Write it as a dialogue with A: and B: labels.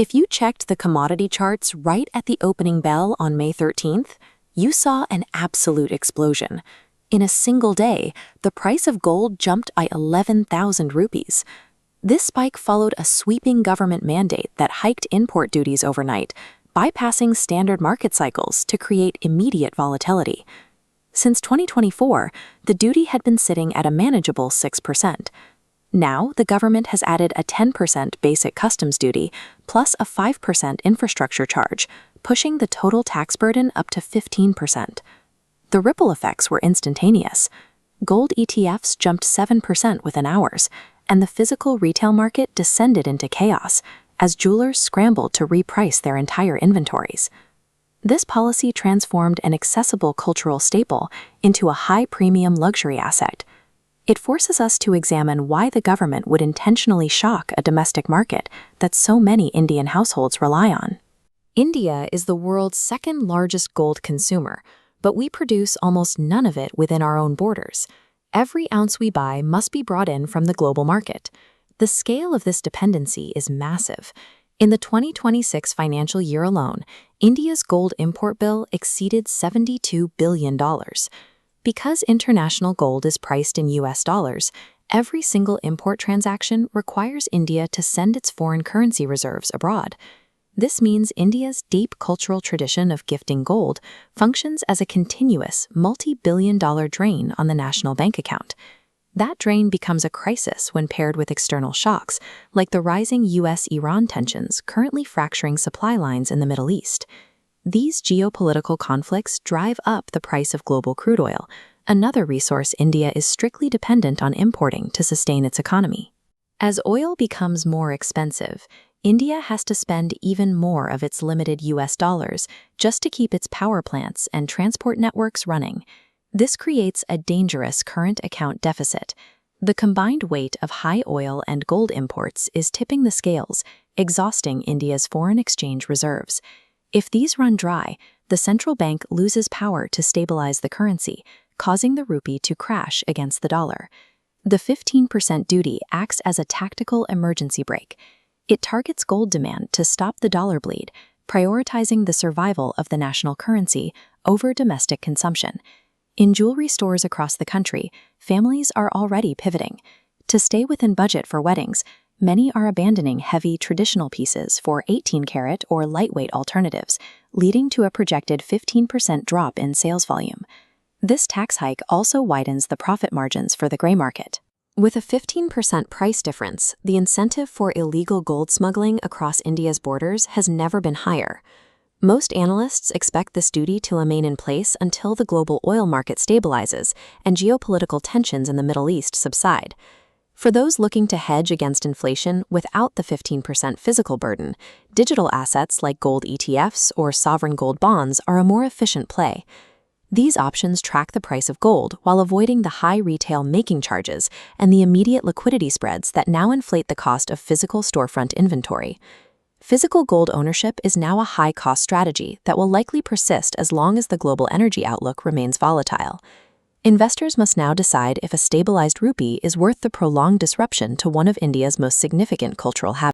A: If you checked the commodity charts right at the opening bell on May 13th, you saw an absolute explosion. In a single day, the price of gold jumped by 11,000 rupees. This spike followed a sweeping government mandate that hiked import duties overnight, bypassing standard market cycles to create immediate volatility. Since 2024, the duty had been sitting at a manageable 6%. Now, the government has added a 10% basic customs duty plus a 5% infrastructure charge, pushing the total tax burden up to 15%. The ripple effects were instantaneous. Gold ETFs jumped 7% within hours, and the physical retail market descended into chaos as jewelers scrambled to reprice their entire inventories. This policy transformed an accessible cultural staple into a high-premium luxury asset. It forces us to examine why the government would intentionally shock a domestic market that so many Indian households rely on. India is the world's second-largest gold consumer, but we produce almost none of it within our own borders. Every ounce we buy must be brought in from the global market. The scale of this dependency is massive. In the 2026 financial year alone, India's gold import bill exceeded $72 billion. Because international gold is priced in US dollars, every single import transaction requires India to send its foreign currency reserves abroad. This means India's deep cultural tradition of gifting gold functions as a continuous, multi-billion-dollar drain on the national bank account. That drain becomes a crisis when paired with external shocks, like the rising US-Iran tensions currently fracturing supply lines in the Middle East. These geopolitical conflicts drive up the price of global crude oil, another resource India is strictly dependent on importing to sustain its economy. As oil becomes more expensive, India has to spend even more of its limited US dollars just to keep its power plants and transport networks running. This creates a dangerous current account deficit. The combined weight of high oil and gold imports is tipping the scales, exhausting India's foreign exchange reserves. If these run dry, the central bank loses power to stabilize the currency, causing the rupee to crash against the dollar. The 15% duty acts as a tactical emergency brake. It targets gold demand to stop the dollar bleed, prioritizing the survival of the national currency over domestic consumption. In jewelry stores across the country, families are already pivoting. To stay within budget for weddings, many are abandoning heavy traditional pieces for 18-karat or lightweight alternatives, leading to a projected 15% drop in sales volume. This tax hike also widens the profit margins for the gray market. With a 15% price difference, the incentive for illegal gold smuggling across India's borders has never been higher. Most analysts expect this duty to remain in place until the global oil market stabilizes and geopolitical tensions in the Middle East subside. For those looking to hedge against inflation without the 15% physical burden, digital assets like gold ETFs or sovereign gold bonds are a more efficient play. These options track the price of gold while avoiding the high retail making charges and the immediate liquidity spreads that now inflate the cost of physical storefront inventory. Physical gold ownership is now a high-cost strategy that will likely persist as long as the global energy outlook remains volatile. Investors must now decide if a stabilized rupee is worth the prolonged disruption to one of India's most significant cultural habits.